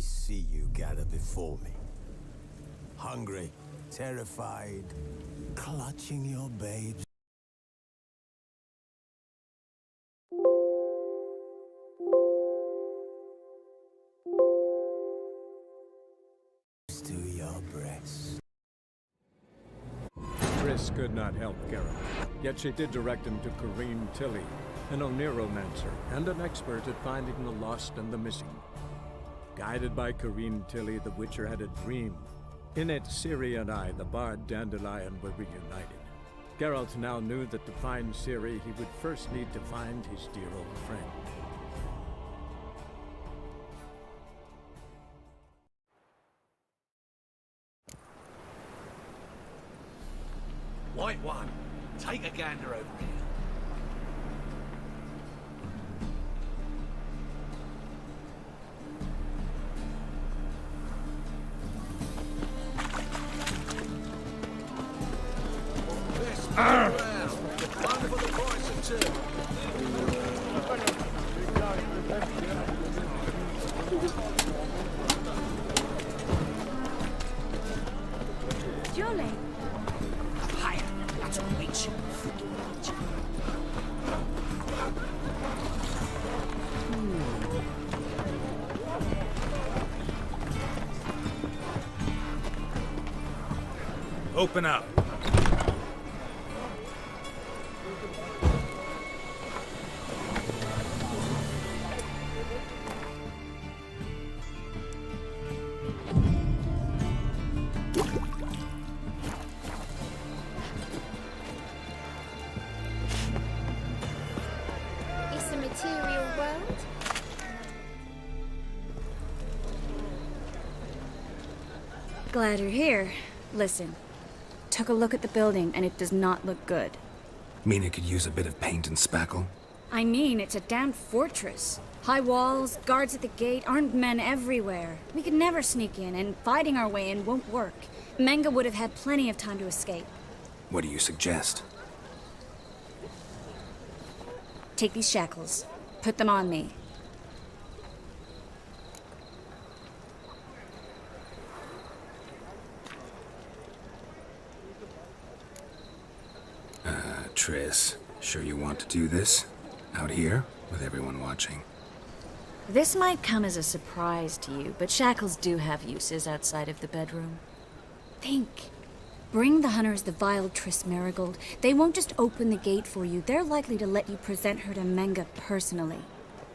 see you gather before me. Hungry, terrified, clutching your babes. To your breast. Triss could not help Geralt, yet she did direct him to Corrine Tilly, an Oniromancer and an expert at finding the lost and the missing. Guided by Corrine Tilly, the Witcher had a dream. In it, Ciri and I, the bard Dandelion, were reunited. Geralt now knew that to find Ciri, he would first need to find his dear old friend. White one, take a gander over here. One for the price of two. Julie. Higher, that's a reach. Open up. It's a material world. Glad you're here. Listen, took a look at the building and it does not look good. Mean it could use a bit of paint and spackle? I mean, it's a damn fortress. High walls, guards at the gate, armed men everywhere. We could never sneak in, and fighting our way in won't work. Menge would have had plenty of time to escape. What do you suggest? Take these shackles. Put them on me. Triss, sure you want to do this? Out here, with everyone watching? This might come as a surprise to you, but shackles do have uses outside of the bedroom. Think. Bring the hunters the vile Triss Marigold. They won't just open the gate for you. They're likely to let you present her to Menge personally.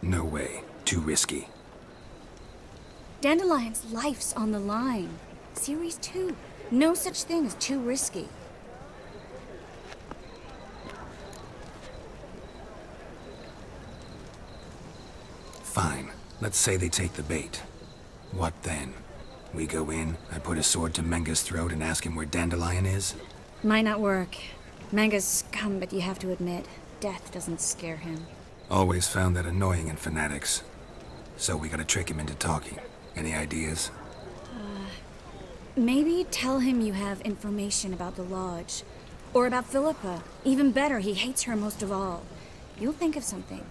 No way. Too risky. Dandelion's life's on the line. Series 2. No such thing as too risky. Fine. Let's say they take the bait. What then? We go in, I put a sword to Menge's throat and ask him where Dandelion is? Might not work. Menge's scum, but you have to admit, death doesn't scare him. Always found that annoying in fanatics. So we gotta trick him into talking. Any ideas? Maybe tell him you have information about the Lodge. Or about Philippa. Even better, he hates her most of all. You'll think of something.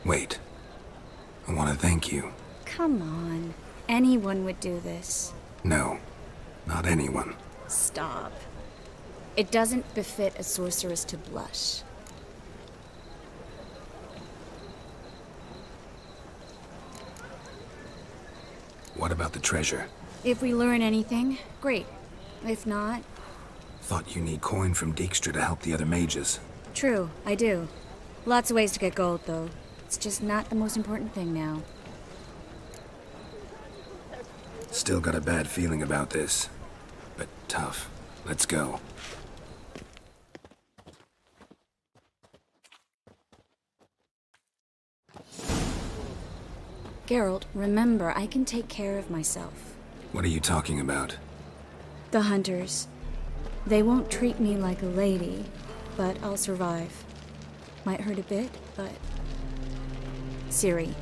Wait. I want to thank you. Come on. Anyone would do this. No. Not anyone. Stop. It doesn't befit a sorceress to blush. What about the treasure? If we learn anything, great. If not... Thought you need coin from Dijkstra to help the other mages. True, I do. Lots of ways to get gold, though. It's just not the most important thing now. Still got a bad feeling about this. But tough. Let's go. Geralt, remember, I can take care of myself. What are you talking about? The hunters. They won't treat me like a lady, but I'll survive. Might hurt a bit, but... Ciri,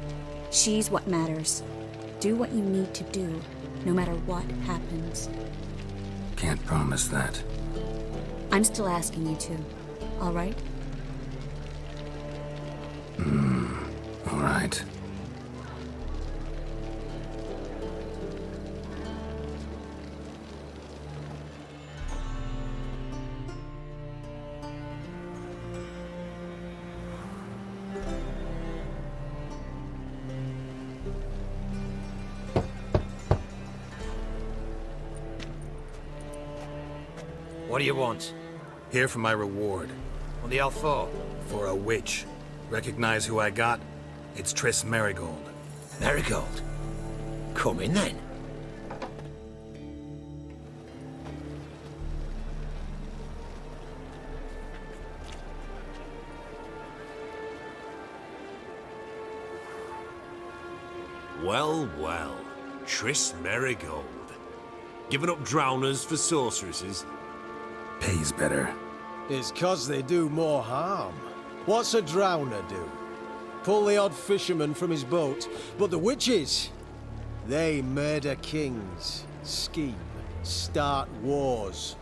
she's what matters. Do what you need to do, no matter what happens. Can't promise that. I'm still asking you to, all right? All right. What do you want? Here for my reward. What the hell for? For a witch. Recognize who I got? It's Triss Merigold. Marigold. Come in then. Well, well. Triss Merigold. Giving up drowners for sorceresses? Pays better. It's 'cause they do more harm. What's a drowner do? Pull the odd fisherman from his boat. But the witches, they murder kings, scheme, start wars.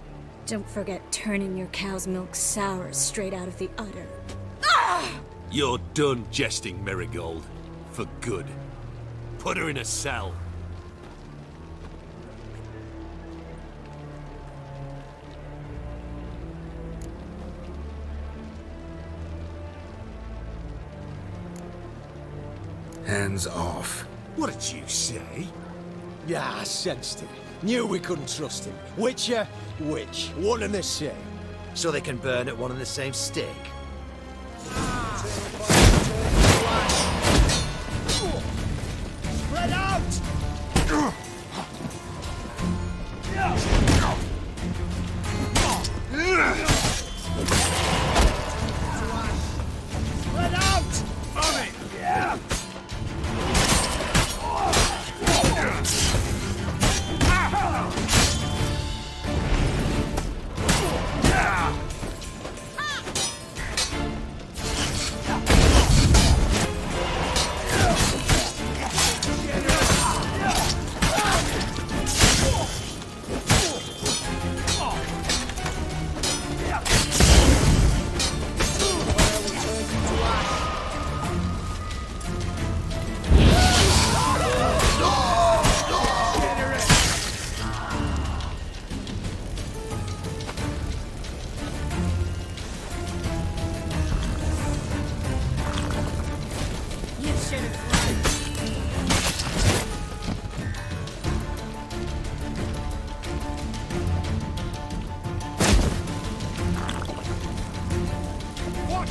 Don't forget turning your cow's milk sour straight out of the udder. You're done jesting, Merigold. For good. Put her in a cell. Hands off. What did you say? Yeah, I sensed it. Knew we couldn't trust him. Witcher, witch, one and the same. So they can burn at one and the same stick? Spread out! Spread out! On it! Yeah!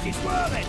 He's whirling!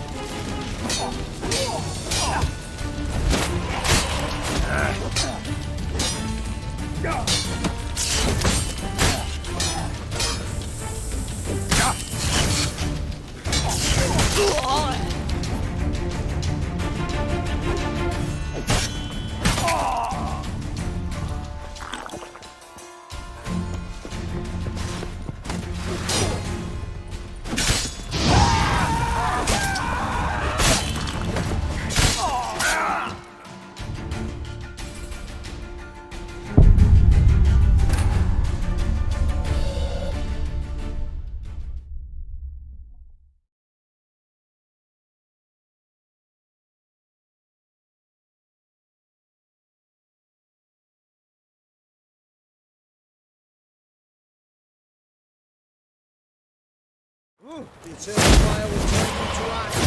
The eternal fire will turn you to ash.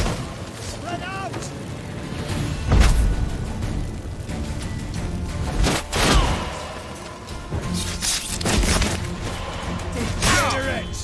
Spread out! Degenerate!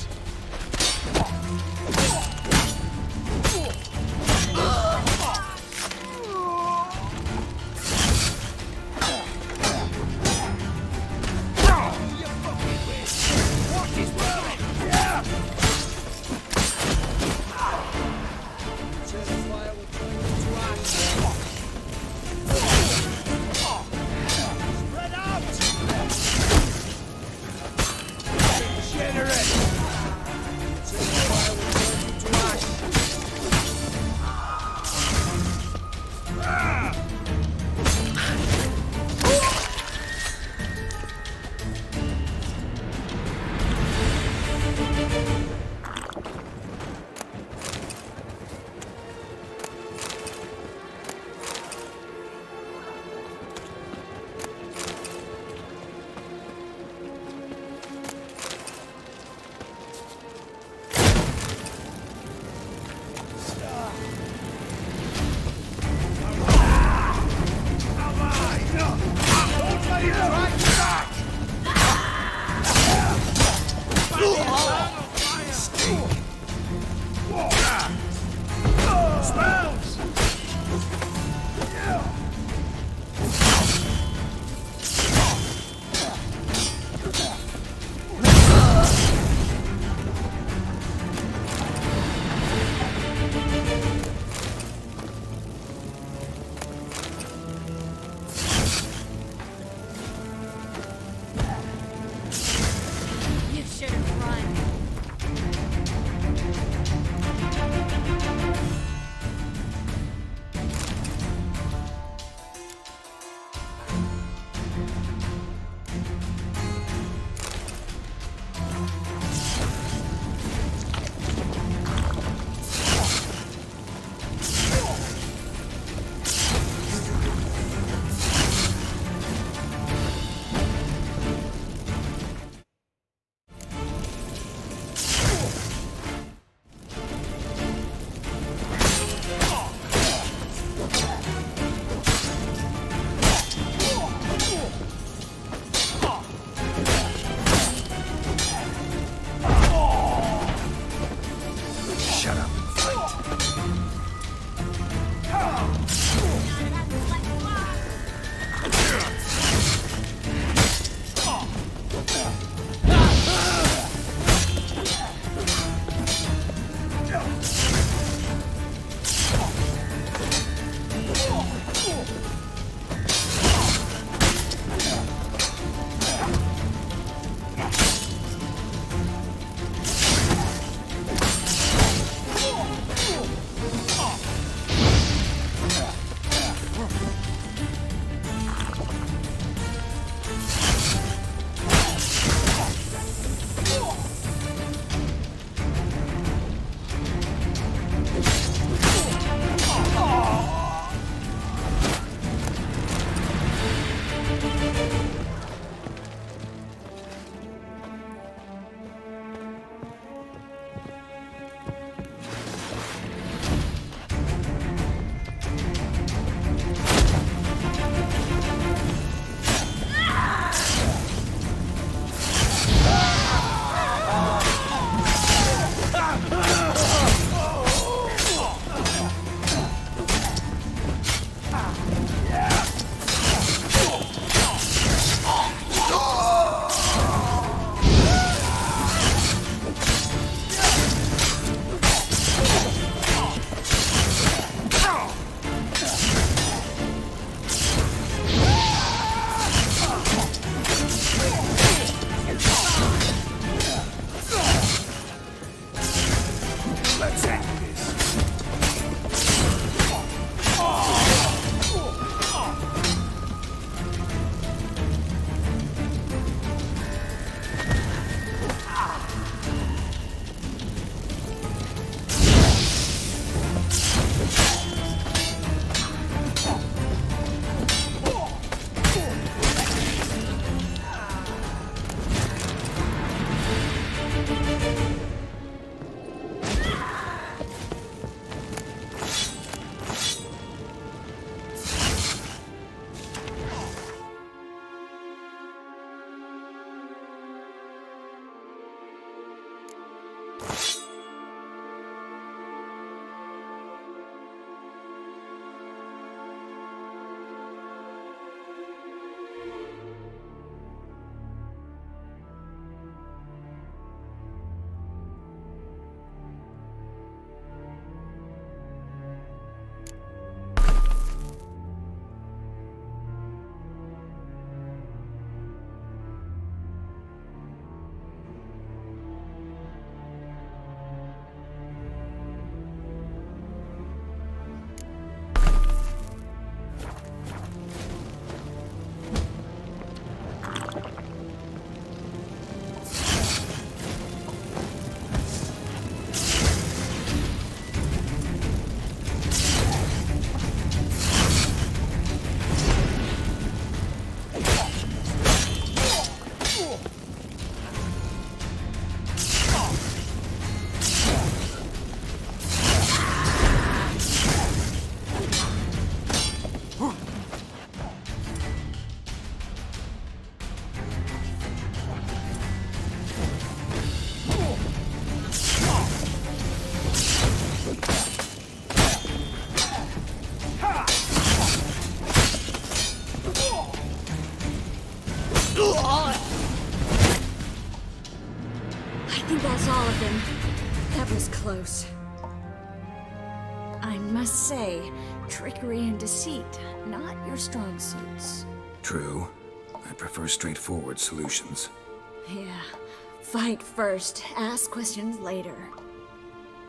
Eternal fire will turn you to Shut up and fight. think that's all of them. That was close. I must say, trickery and deceit, not your strong suits. True. I prefer straightforward solutions. Yeah, Fight first, ask questions later.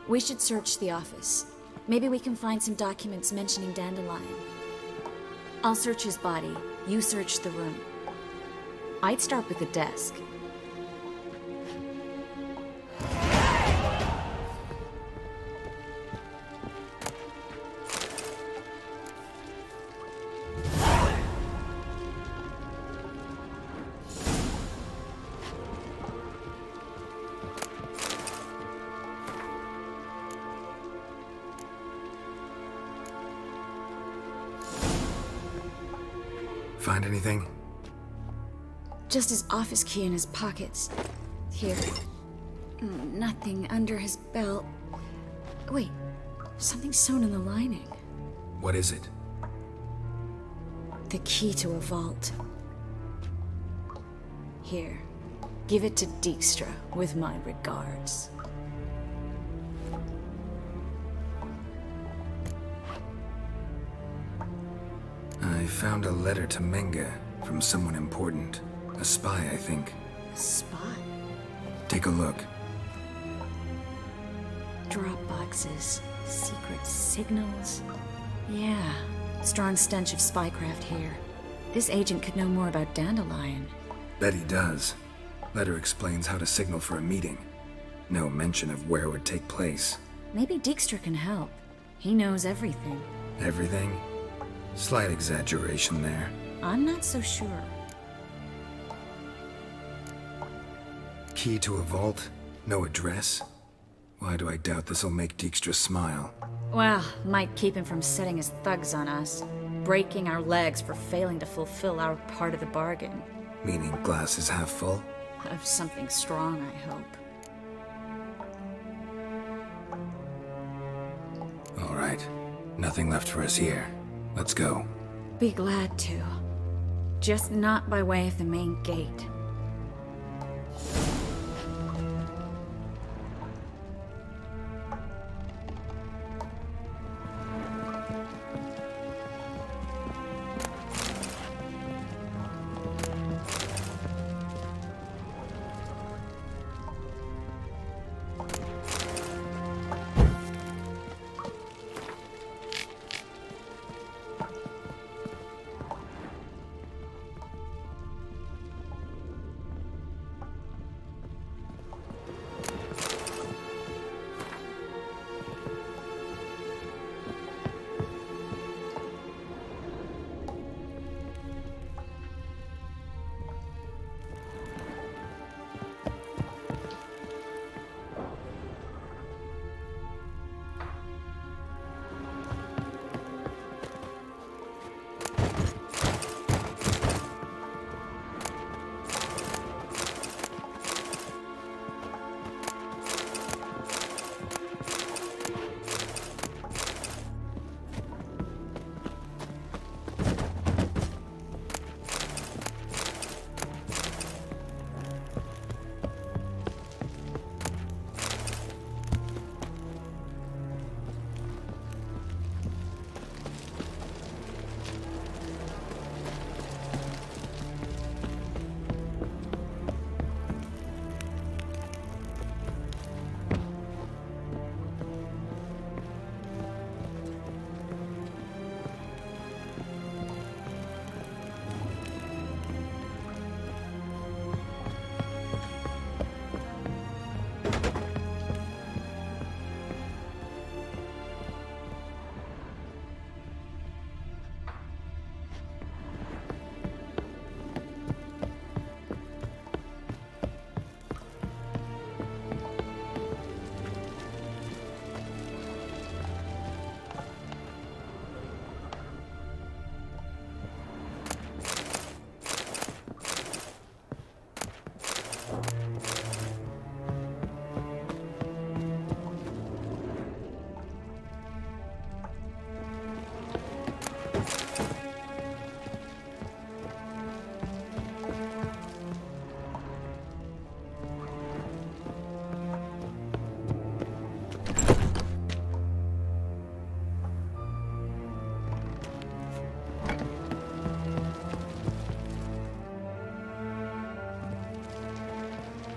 We should search the office. Maybe we can find some documents mentioning Dandelion. I'll search his body, you search the room. I'd start with the desk. Find anything? Just his office key in his pockets. Here. Nothing under his belt. Wait, something sewn in the lining. What is it? The key to a vault. Here. Give it to Dijkstra with my regards. I found a letter to Menge from someone important. A spy, I think. A spy? Take a look. Drop boxes. Secret signals. Yeah. Strong stench of spycraft here. This agent could know more about Dandelion. Bet he does. Letter explains how to signal for a meeting. No mention of where it would take place. Maybe Dijkstra can help. He knows everything. Everything? Slight exaggeration there. I'm not so sure. Key to a vault? No address? Why do I doubt this'll make Dijkstra smile? Well, might keep him from setting his thugs on us. Breaking our legs for failing to fulfill our part of the bargain. Meaning glass is half full? Of something strong, I hope. All right. Nothing left for us here. Let's go. Be glad to. Just not by way of the main gate.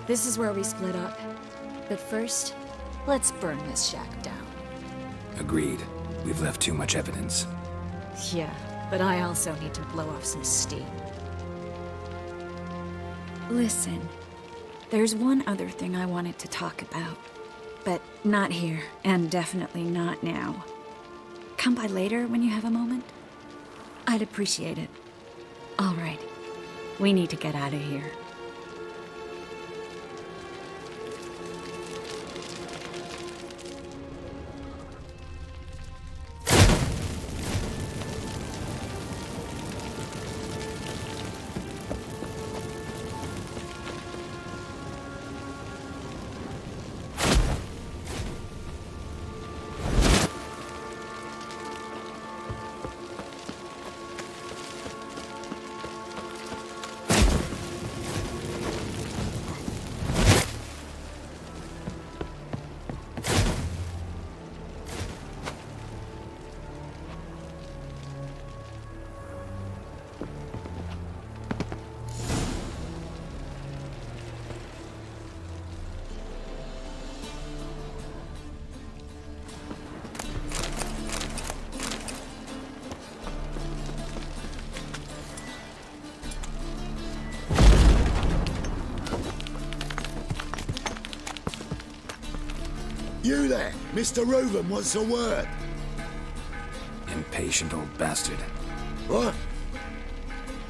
This is where we split up. But first, let's burn this shack down. Agreed. We've left too much evidence. Yeah, but I also need to blow off some steam. Listen, there's one other thing I wanted to talk about. But not here, and definitely not now. Come by later when you have a moment? I'd appreciate it. All right. We need to get out of here. You there, Mr. Reuben wants a word. Impatient old bastard. What?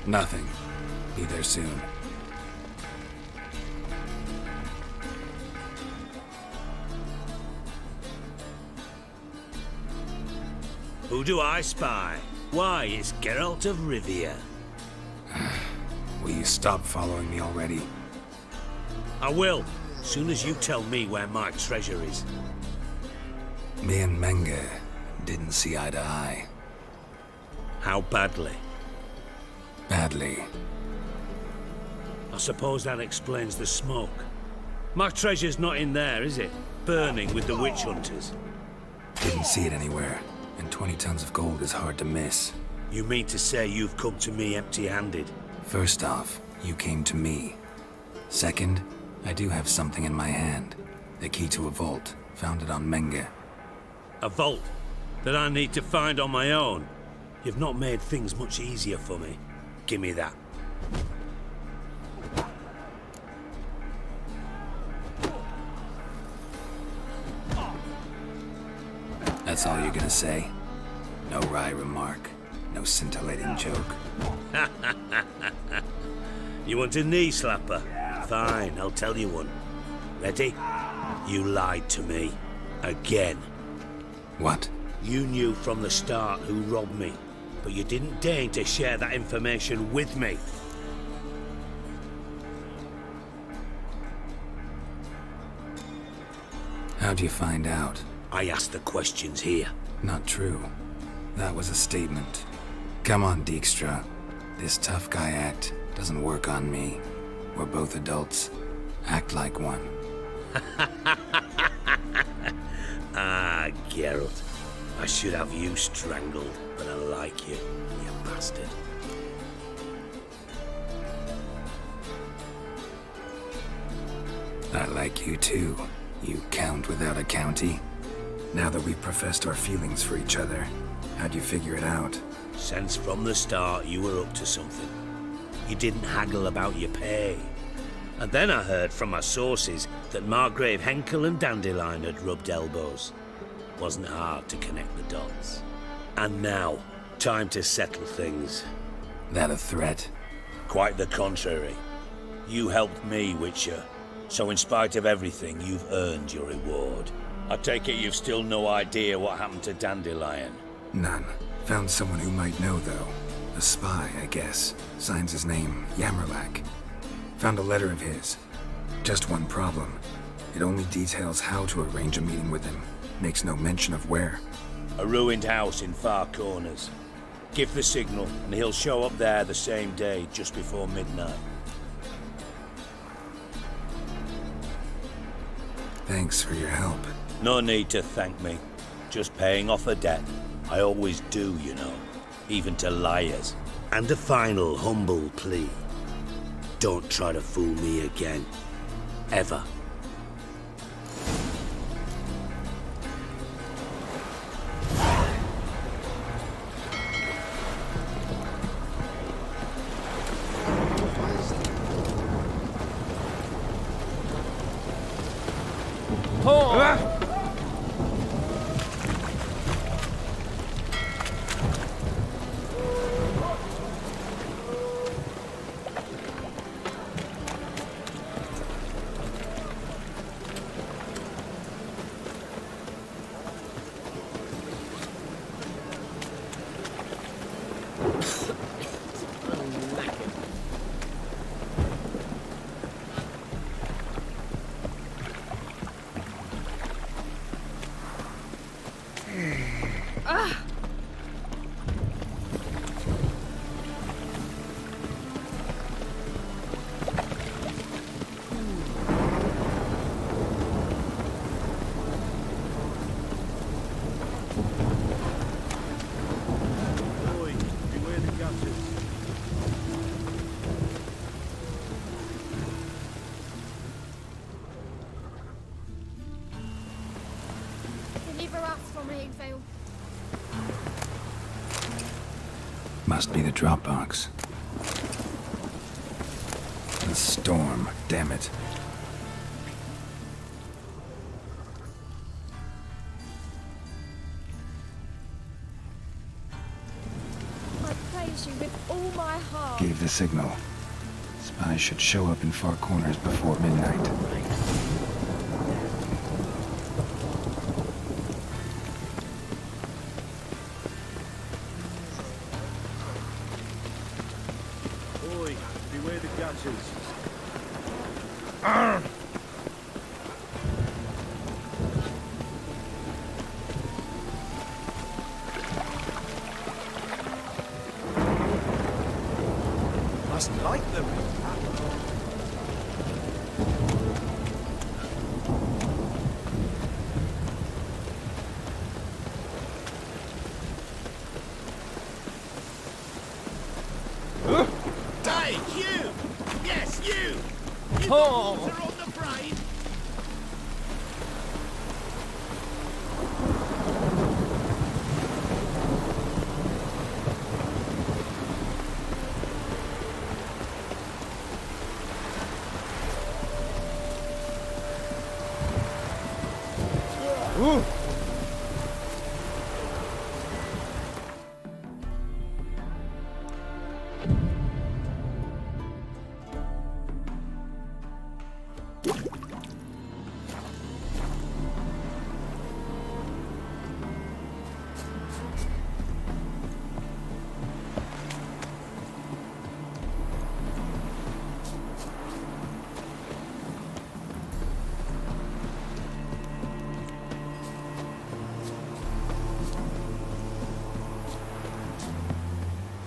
Nothing. Be there soon. Who do I spy? Why, it's Geralt of Rivia. Will you stop following me already? I will, soon as you tell me where my treasure is. Me and Menge didn't see eye to eye. How badly? Badly. I suppose that explains the smoke. My treasure's not in there, is it? Burning with the witch hunters. Didn't see it anywhere, and 20 tons of gold is hard to miss. You mean to say you've come to me empty-handed? First off, you came to me. Second, I do have something in my hand. The key to a vault, found it on Menge. A vault that I need to find on my own? You've not made things much easier for me. Give me that. That's all you're gonna say? No wry remark, no scintillating joke. You want a knee slapper? Fine, I'll tell you one. Ready? You lied to me. Again. What? You knew from the start who robbed me, but you didn't deign to share that information with me. How'd you find out? I asked the questions here. Not true. That was a statement. Come on, Dijkstra. This tough guy act doesn't work on me. We're both adults. Act like one. Ah, Geralt. I should have you strangled, but I like you, you bastard. I like you too, you count without a county. Now that we've professed our feelings for each other, how'd you figure it out? Since from the start you were up to something. You didn't haggle about your pay. And then I heard from my sources that Margrave Henkel and Dandelion had rubbed elbows. Wasn't hard to connect the dots. And now, time to settle things. That a threat? Quite the contrary. You helped me, Witcher. So in spite of everything, you've earned your reward. I take it you've still no idea what happened to Dandelion? None. Found someone who might know, though. A spy, I guess. Signs his name, Yammerlak. Found a letter of his. Just one problem. It only details how to arrange a meeting with him. Makes no mention of where. A ruined house in Far Corners. Give the signal, and he'll show up there the same day, just before midnight. Thanks for your help. No need to thank me. Just paying off a debt. I always do, you know. Even to liars. And a final humble plea. Don't try to fool me again. Ever. Deliver us from Higville. Must be the Dropbox. The storm, damn it. I praise you with all my heart. Gave the signal. Spies should show up in far corners before midnight. Oi, beware the gutters. Must like them. Hey, you! Yes, you! You got water on the brain?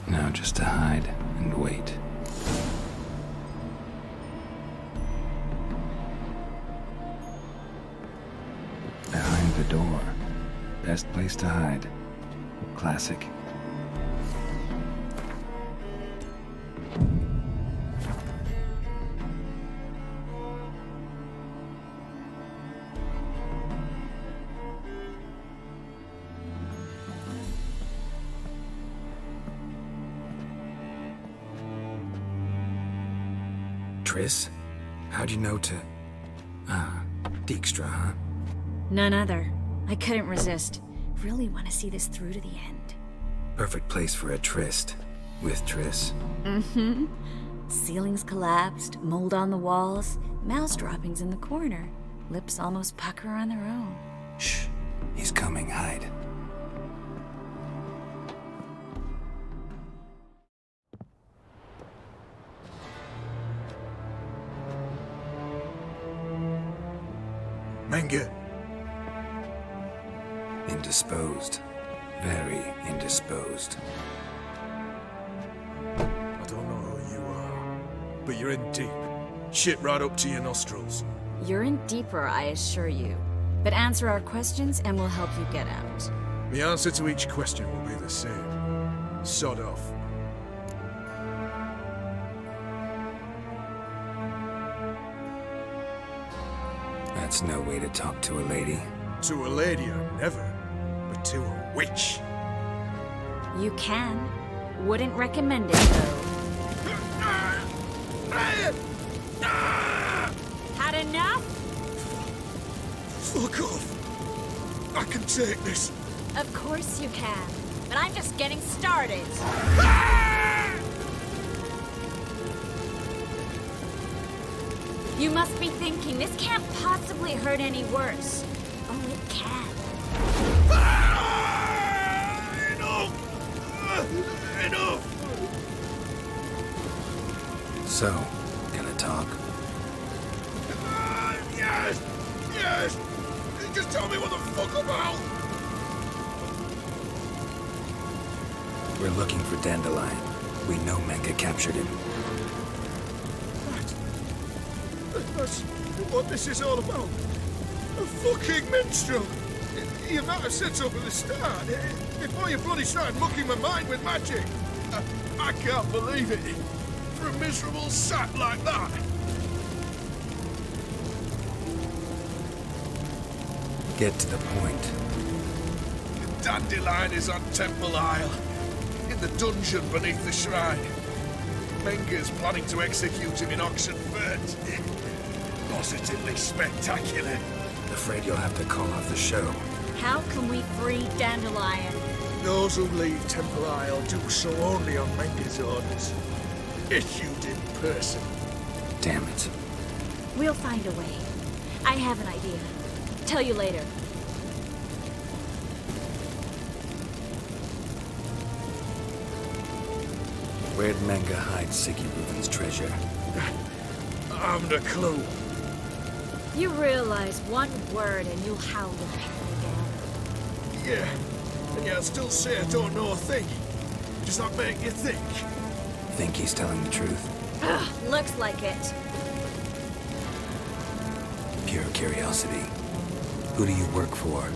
Now just to hide and wait. Behind the door. Best place to hide. Classic. Triss? How'd you know to... Dijkstra, huh? None other. I couldn't resist. Really want to see this through to the end. Perfect place for a tryst. With Triss. Mm-hmm. Ceilings collapsed, mold on the walls, mouse droppings in the corner. Lips almost pucker on their own. Shh. He's coming, hide. Menge. Indisposed. Very indisposed. I don't know who you are, but you're in deep. Shit right up to your nostrils. You're in deeper, I assure you. But answer our questions and we'll help you get out. The answer to each question will be the same. Sod off. That's no way to talk to a lady. To a lady, I never. But to a witch. You can. Wouldn't recommend it, though. Had enough? Fuck off. I can take this. Of course you can. But I'm just getting started. You must be thinking, this can't possibly hurt any worse. Oh, it can. Enough! So, gonna talk? Yes! Yes! Just tell me what the fuck about! We're looking for Dandelion. We know Manga captured him. That's what this is all about. A fucking minstrel! You might have said so from the start, before you bloody started mucking my mind with magic. I can't believe it. For a miserable sap like that. Get to the point. Dandelion is on Temple Isle, in the dungeon beneath the shrine. Menga's planning to execute him in Oxenford. Positively spectacular. Afraid you'll have to call off the show. How can we free Dandelion? Those who leave Temple Isle do so only on Menga's orders. Issued in person. Damn it. We'll find a way. I have an idea. Tell you later. Where'd Manga hide Sicky Reuben's treasure? I haven't a clue. You realize one word and you'll howl your pain again. Yeah, and yet I'd still say I don't know a thing. Does that make you think? Think he's telling the truth? Ugh, looks like it. Pure curiosity. Who do you work for?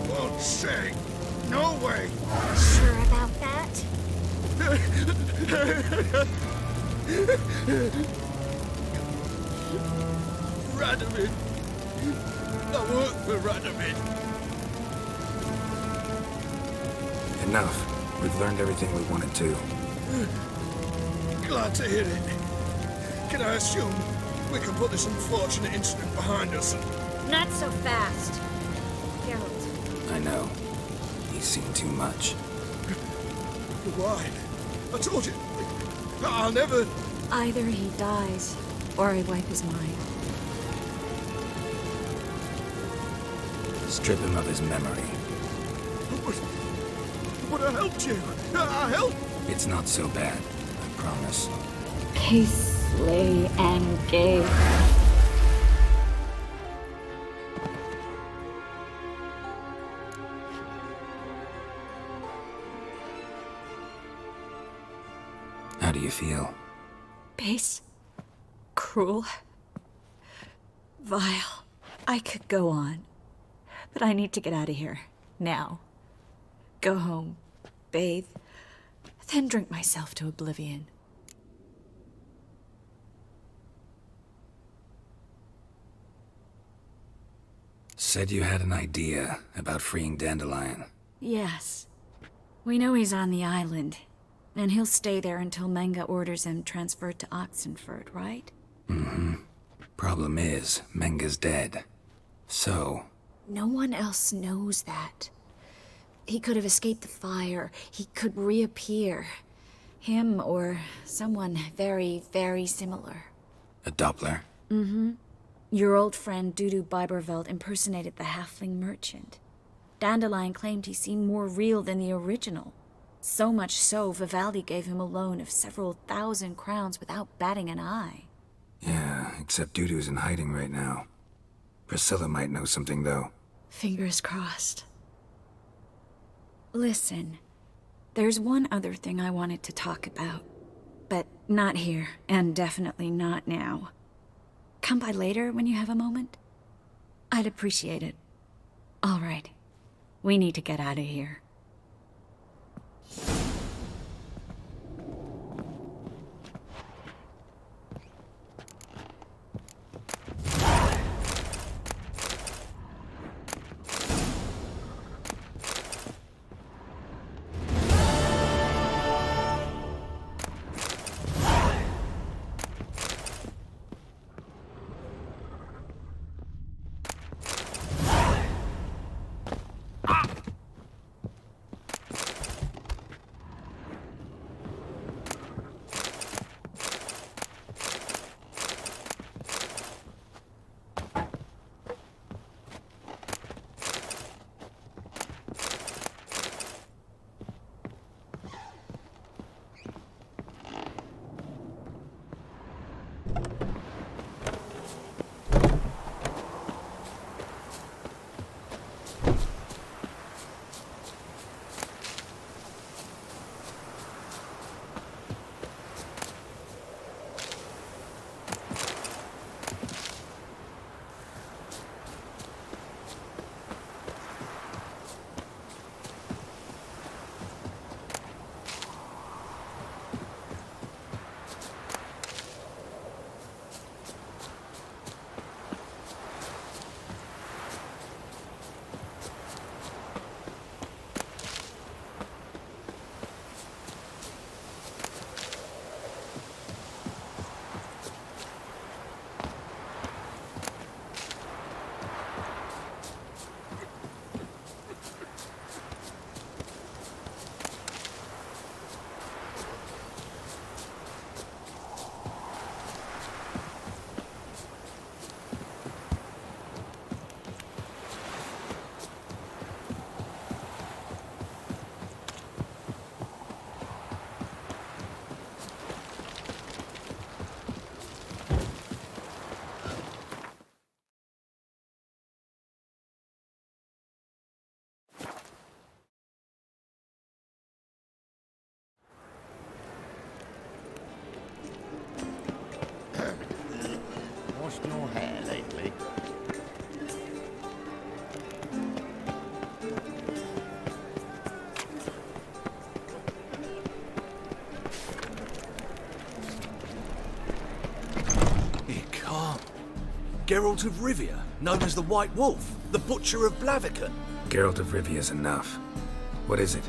Won't say. No way. Sure about that? Radovid. I work for Radovid. Enough. We've learned everything we wanted to. Glad to hear it. Can I assume we can put this unfortunate incident behind us? Not so fast. Geralt. I know. He's seen too much. Why? I told you. I'll never... Either he dies, or I wipe his mind. Strip him of his memory. But I helped you. I helped. It's not so bad, I promise. Peace, slay, and gay. How do you feel? Base. Cruel. Vile. I could go on. But I need to get out of here. Now. Go home. Bathe. Then drink myself to oblivion. Said you had an idea about freeing Dandelion. Yes. We know he's on the island. And he'll stay there until Manga orders him transferred to Oxenford, right? Mm-hmm. Problem is, Menga's dead. So... No one else knows that. He could have escaped the fire. He could reappear. Him or someone very, very similar. A Doppler? Mm-hmm. Your old friend Dudu Biberveld impersonated the halfling merchant. Dandelion claimed he seemed more real than the original. So much so, Vivaldi gave him a loan of several thousand crowns without batting an eye. Yeah, except Dudu's in hiding right now. Priscilla might know something, though. Fingers crossed. Listen, there's one other thing I wanted to talk about. But not here, and definitely not now. Come by later when you have a moment? I'd appreciate it. All right. We need to get out of here. your hair lately? It can't. Geralt of Rivia, known as the White Wolf, the Butcher of Blaviken. Geralt of Rivia's enough. What is it?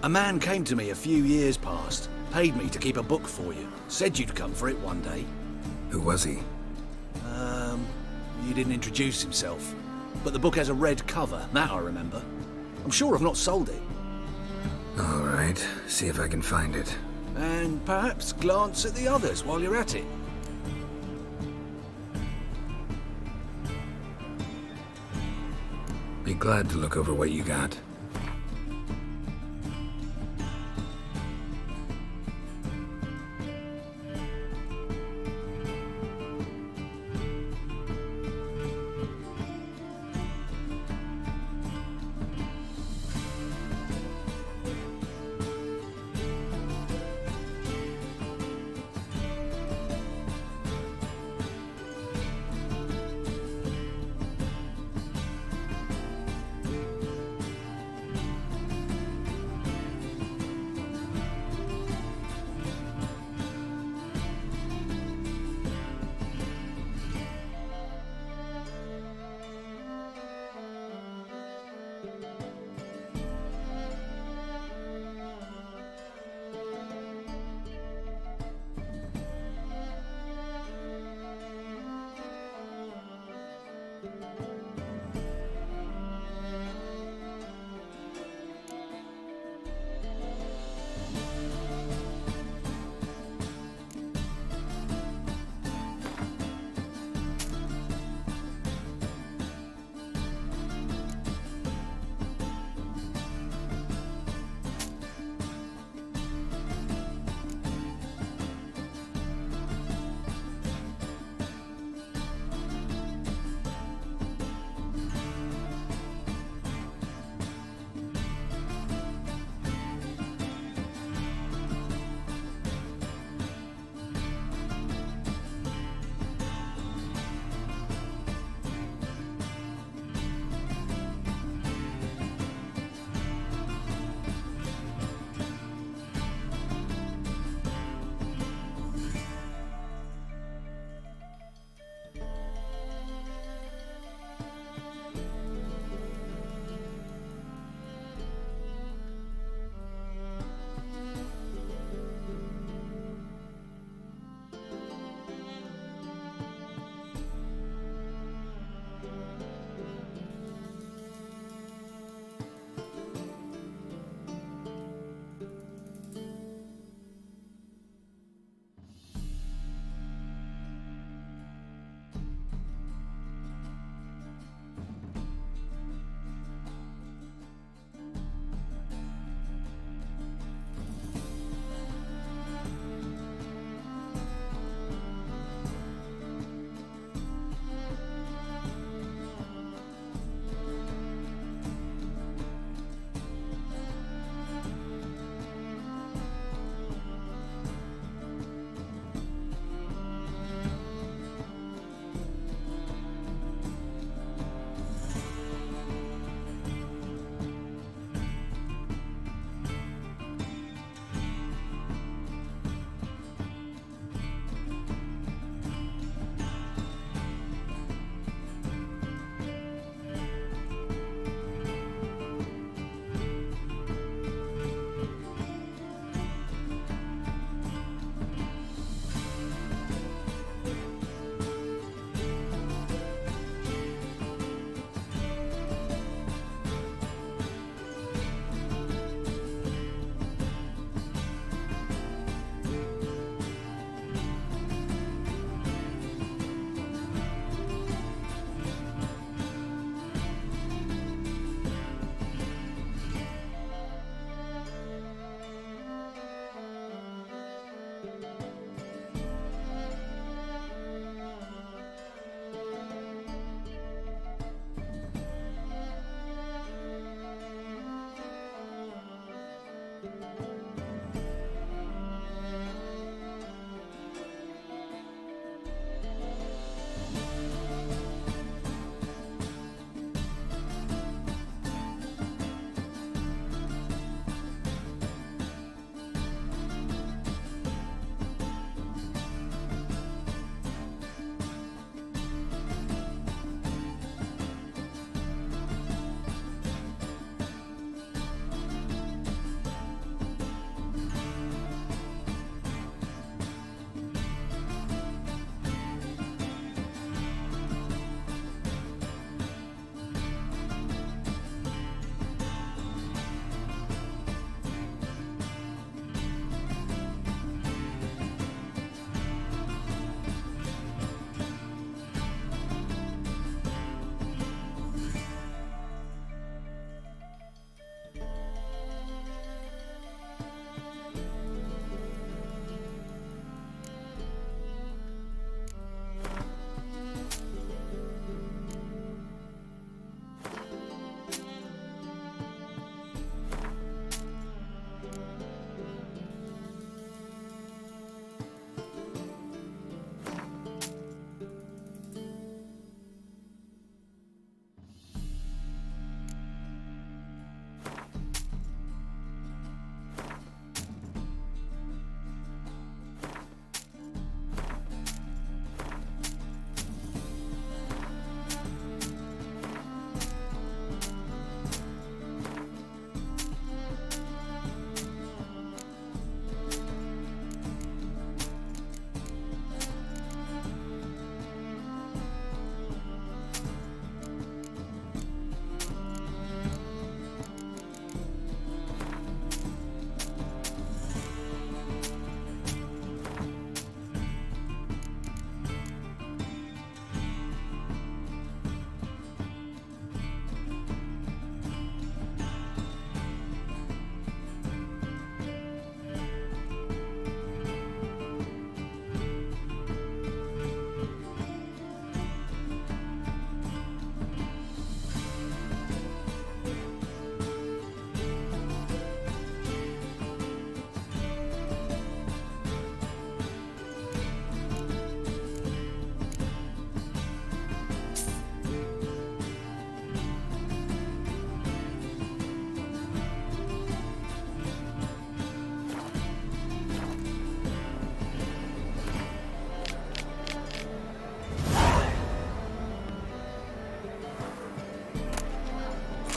A man came to me a few years past, paid me to keep a book for you, said you'd come for it one day. Who was he? He didn't introduce himself. But the book has a red cover, that I remember. I'm sure I've not sold it. All right, see if I can find it. And perhaps glance at the others while you're at it. Be glad to look over what you got.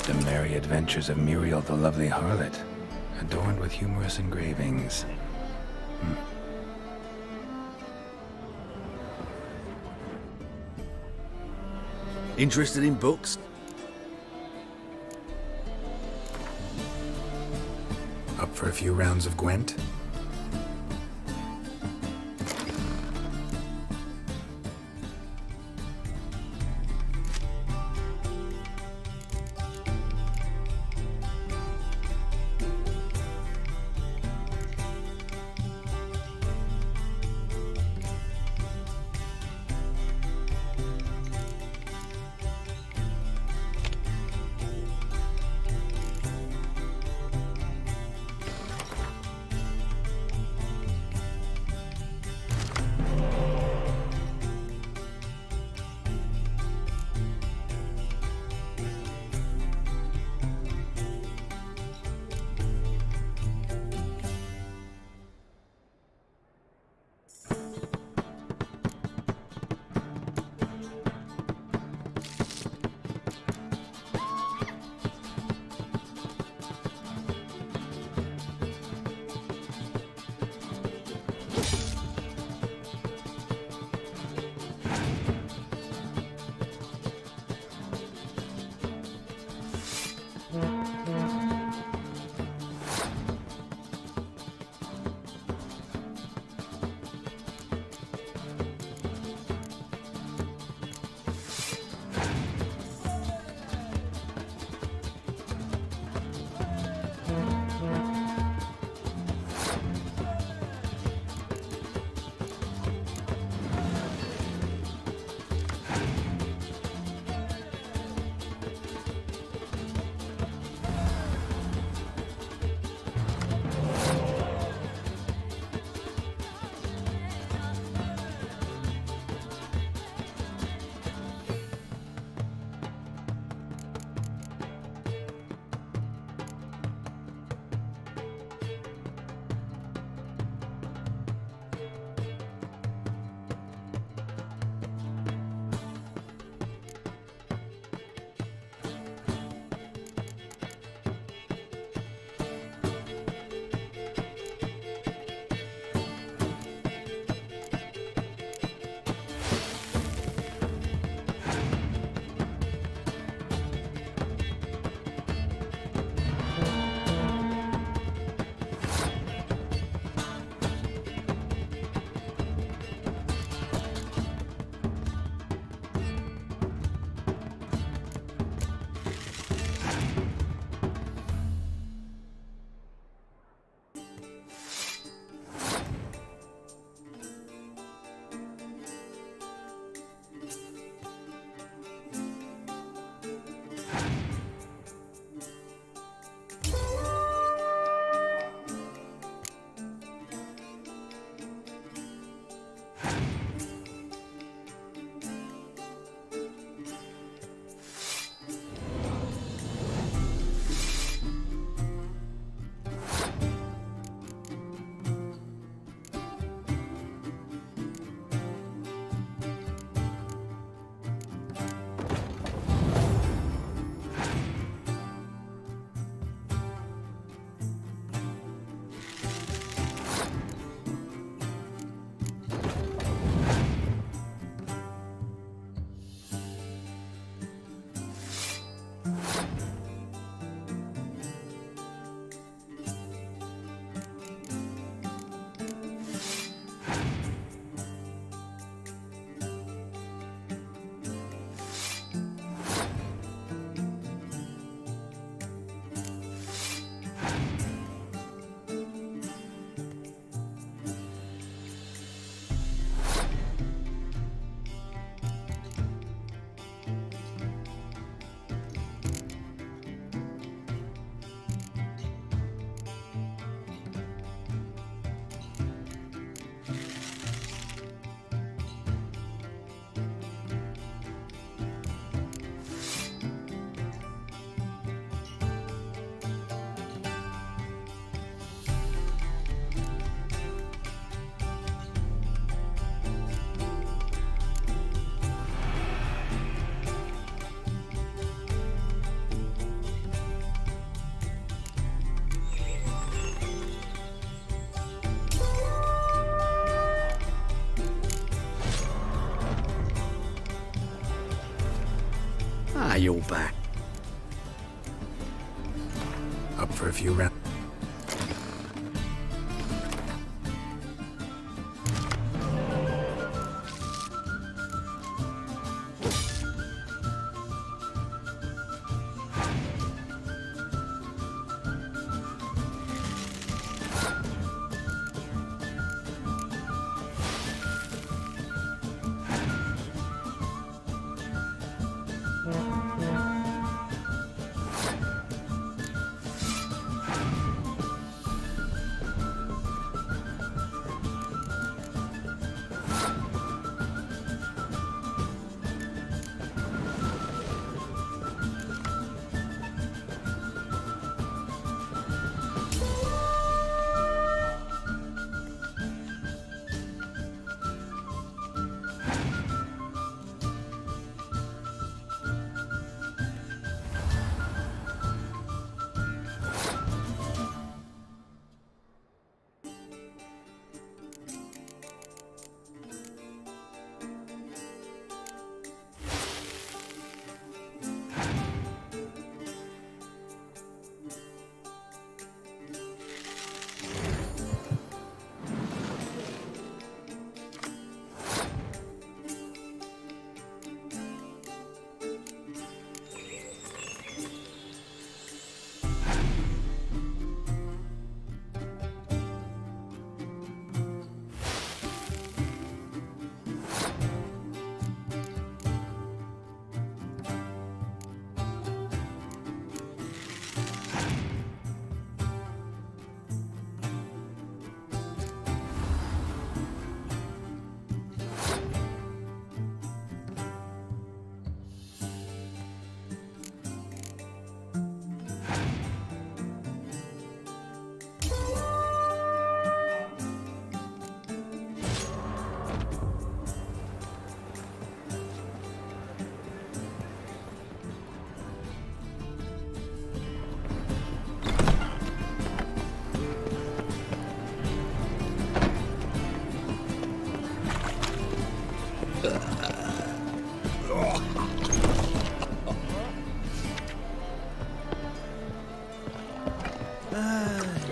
The Merry Adventures of Muriel the Lovely Harlot, adorned with humorous engravings. Interested in books? Up for a few rounds of Gwent? Ah, you're back. Up for a few rounds.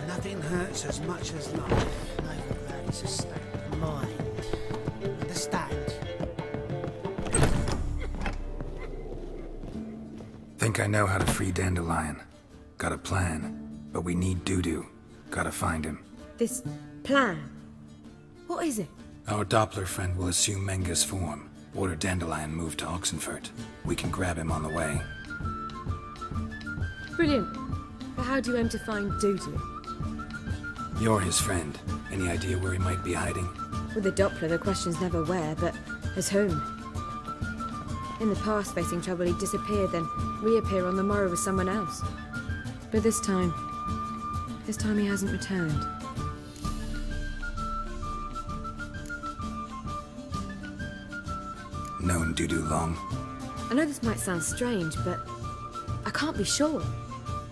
Nothing hurts as much as life. Novigrad is a state of mind. Understand? Think I know how to free Dandelion. Got a plan, but we need Dudu. Gotta find him. This plan? What is it? Our Doppler friend will assume Menga's form. Order Dandelion moved to Oxenfurt. We can grab him on the way. Brilliant. But how do you aim to find Dudu? You're his friend. Any idea where he might be hiding? With the Doppler, the question's never where, but as whom? In the past, facing trouble, he'd disappear, then reappear on the morrow with someone else. But this time he hasn't returned. Known Dudu long? I know this might sound strange, but I can't be sure.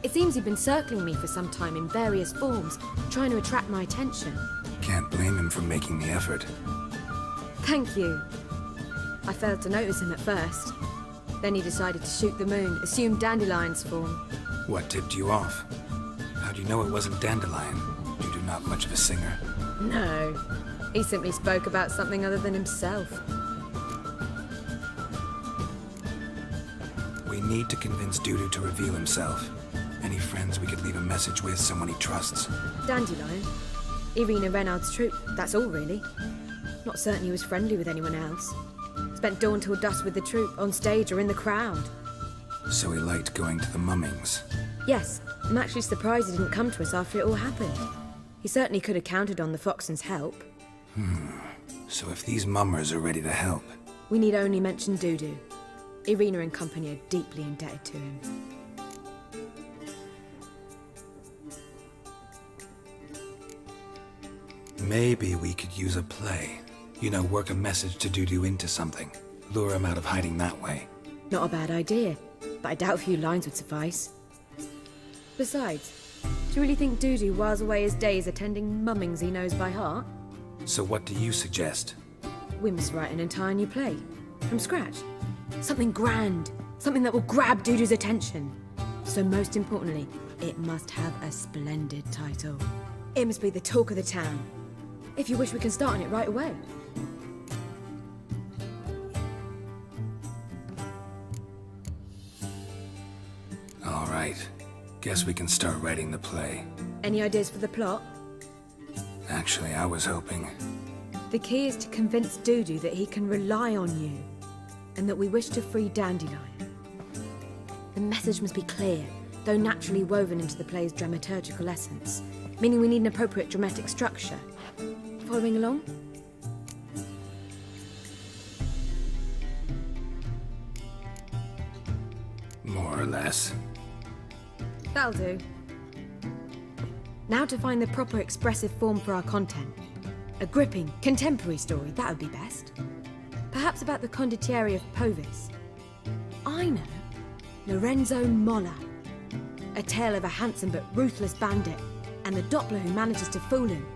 It seems he'd been circling me for some time in various forms, trying to attract my attention. Can't blame him for making the effort. Thank you. I failed to notice him at first. Then he decided to shoot the moon, assume Dandelion's form. What tipped you off? How do you know it wasn't Dandelion? Dudu not much of a singer. No. He simply spoke about something other than himself. We need to convince Dudu to reveal himself. Any friends we could leave a message with, someone he trusts? Dandelion? Irina Renard's troupe, that's all really. Not certain he was friendly with anyone else. Spent dawn till dusk with the troupe, on stage or in the crowd. So he liked going to the mummings. Yes, I'm actually surprised he didn't come to us after it all happened. He certainly could have counted on the Foxen's help. So if these mummers are ready to help... We need only mention Dudu. Irina and company are deeply indebted to him. Maybe we could use a play. You know, work a message to Dudu into something. Lure him out of hiding that way. Not a bad idea, but I doubt a few lines would suffice. Besides, do you really think Dudu whiles away his days attending mummings he knows by heart? So what do you suggest? We must write an entire new play. From scratch. Something grand. Something that will grab Dudu's attention. So most importantly, it must have a splendid title. It must be the talk of the town. If you wish, we can start on it right away. All right. Guess we can start writing the play. Any ideas for the plot? Actually, I was hoping... The key is to convince Dudu that he can rely on you, and that we wish to free Dandelion. The message must be clear, though naturally woven into the play's dramaturgical essence, meaning we need an appropriate dramatic structure. Following along? More or less. That'll do. Now to find the proper expressive form for our content. A gripping, contemporary story, that would be best. Perhaps about the condottieri of Povis. I know. Lorenzo Molla. A tale of a handsome but ruthless bandit, and the Doppler who manages to fool him.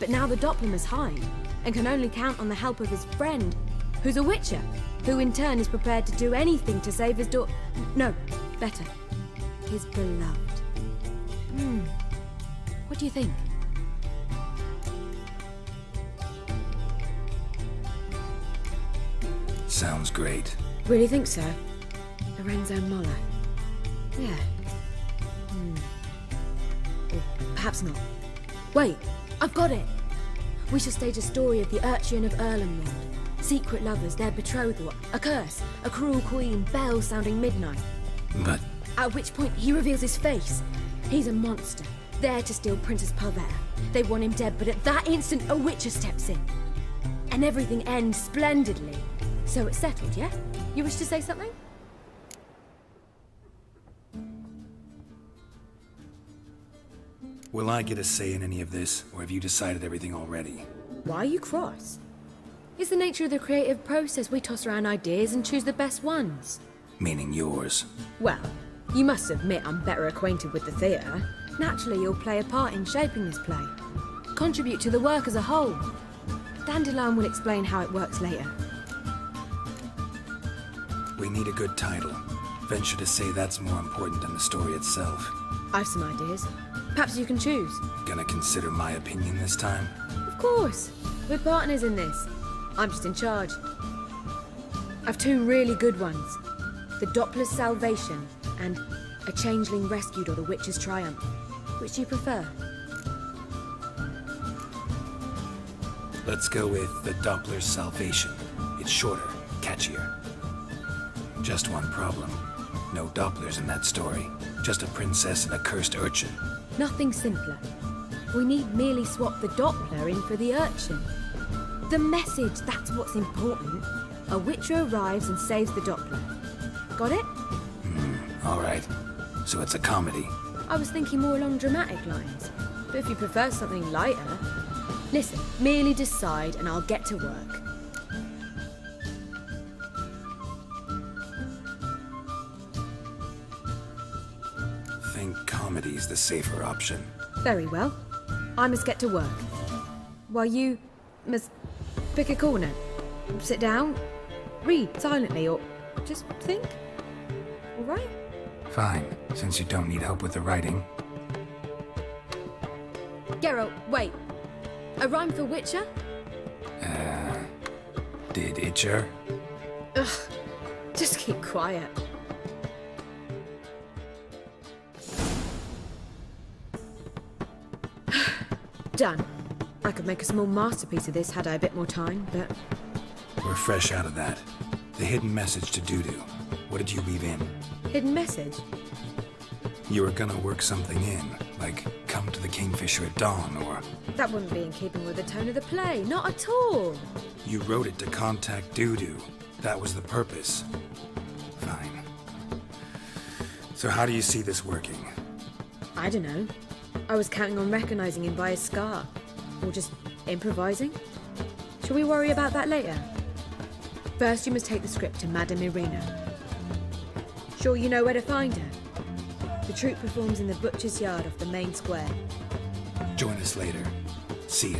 But now the Doppler must hide, and can only count on the help of his friend, who's a witcher, who in turn is prepared to do anything to save his daughter. No, better. His beloved. What do you think? Sounds great. Really think so? Lorenzo Molla. Yeah. Or perhaps not. Wait, I've got it! We shall stage a story of the Urchin of Erlenwold. Secret lovers, their betrothal, a curse, a cruel queen, bells sounding midnight. But... At which point he reveals his face. He's a monster, there to steal Princess Pavetta. They want him dead, but at that instant a witcher steps in. And everything ends splendidly. So it's settled, yeah? You wish to say something? Will I get a say in any of this, or have you decided everything already? Why are you cross? It's the nature of the creative process. We toss around ideas and choose the best ones. Meaning yours. Well, you must admit I'm better acquainted with the theatre. Naturally, you'll play a part in shaping this play. Contribute to the work as a whole. Dandelion will explain how it works later. We need a good title. Venture to say that's more important than the story itself. I've some ideas. Perhaps you can choose. Gonna consider my opinion this time? Of course. We're partners in this. I'm just in charge. I've two really good ones. The Doppler's Salvation and A Changeling Rescued or The Witch's Triumph. Which do you prefer? Let's go with The Doppler's Salvation. It's shorter, catchier. Just one problem. No Dopplers in that story. Just a princess and a cursed urchin. Nothing simpler. We need merely swap the Doppler in for the urchin. The message, that's what's important. A witcher arrives and saves the Doppler. Got it? All right. So it's a comedy. I was thinking more along dramatic lines. But if you prefer something lighter... Listen, merely decide and I'll get to work. Think comedy's the safer option. Very well. I must get to work. While you must pick a corner. Sit down, read silently, or just think. All right? Fine, since you don't need help with the writing. Geralt, wait. A rhyme for Witcher? Did Itcher? Ugh, just keep quiet. Done. I could make a small masterpiece of this had I a bit more time, but... We're fresh out of that. The hidden message to Dudu. What did you weave in? Hidden message? You were gonna work something in, like come to the Kingfisher at dawn, or... That wouldn't be in keeping with the tone of the play, not at all. You wrote it to contact Dudu. That was the purpose. Fine. So how do you see this working? I don't know. I was counting on recognizing him by his scar. Or just improvising. Shall we worry about that later? First, you must take the script to Madame Irina. Sure you know where to find her? The troupe performs in the butcher's yard off the main square. Join us later. See ya.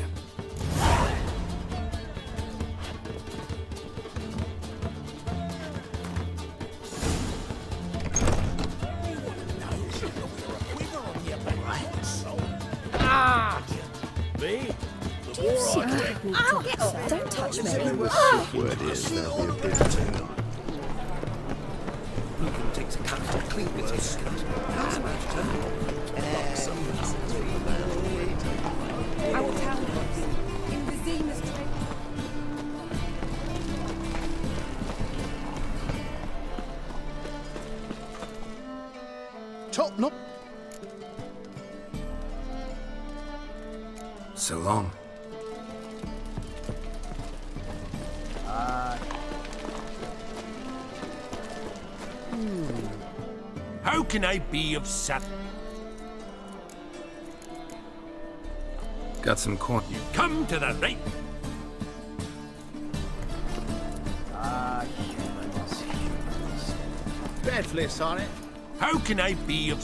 need to... Get off! Don't touch me! Word is there'll be a big turn. Takes a cut to clean with his cut. I will tell you. In the Zena's trade. Top nop. So long. How can I be of sap? Got some corn. You come to the right. Bad flesh on it. How can I be of...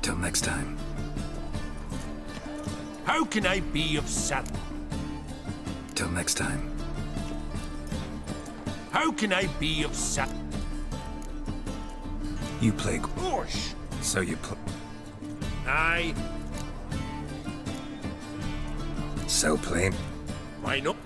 Till next time. How can I be of sap? Till next time. How can I be of sap? You play. Gosh! So you play. Aye. So play. Why not?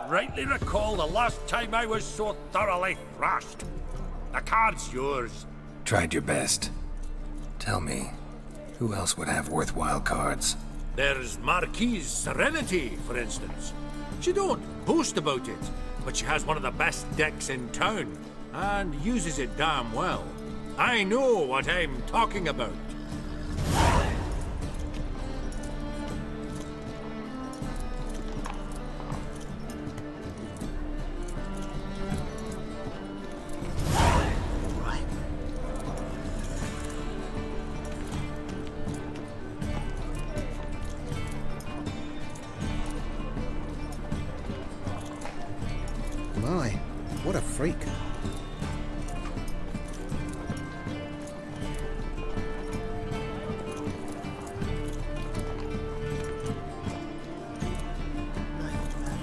Rightly recall the last time I was so thoroughly thrashed. The card's yours. Tried your best. Tell me, Who else would have worthwhile cards? There's Marquise Serenity, for instance. She don't boast about it, but she has one of the best decks in town, and uses it damn well. I know what I'm talking about. My, what a freak.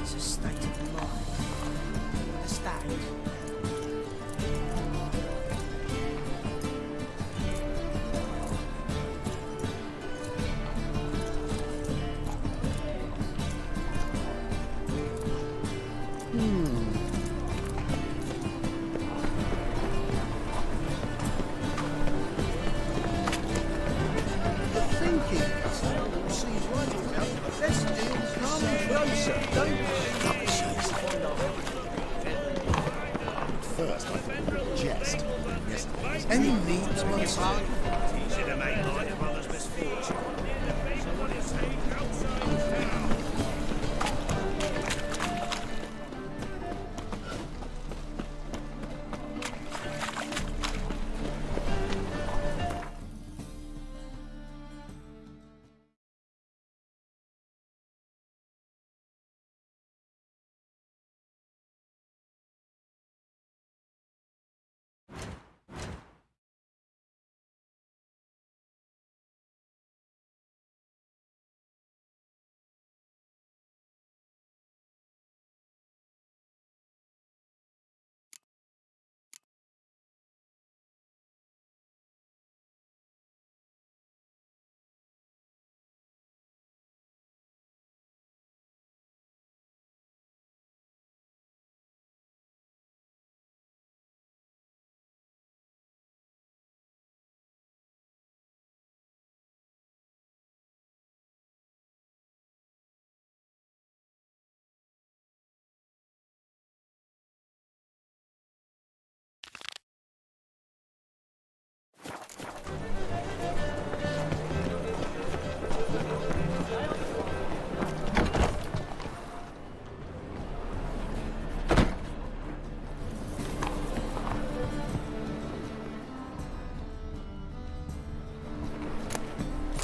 It's a state of mind. Understand? First, I thought it was a jest. Yes, any needs one side? Easy to make light of others' misfortune.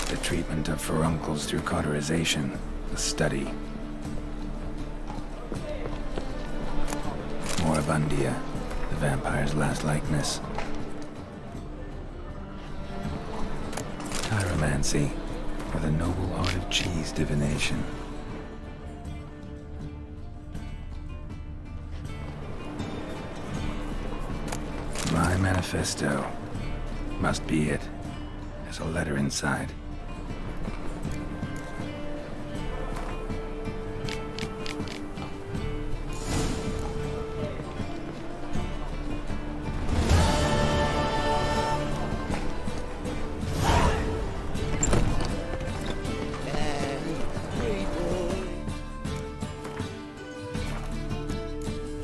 The treatment of furuncles through cauterization. The study. Moribundia, the vampire's last likeness. Chiromancy, or the noble art of cheese divination. My manifesto. Must be it. There's a letter inside.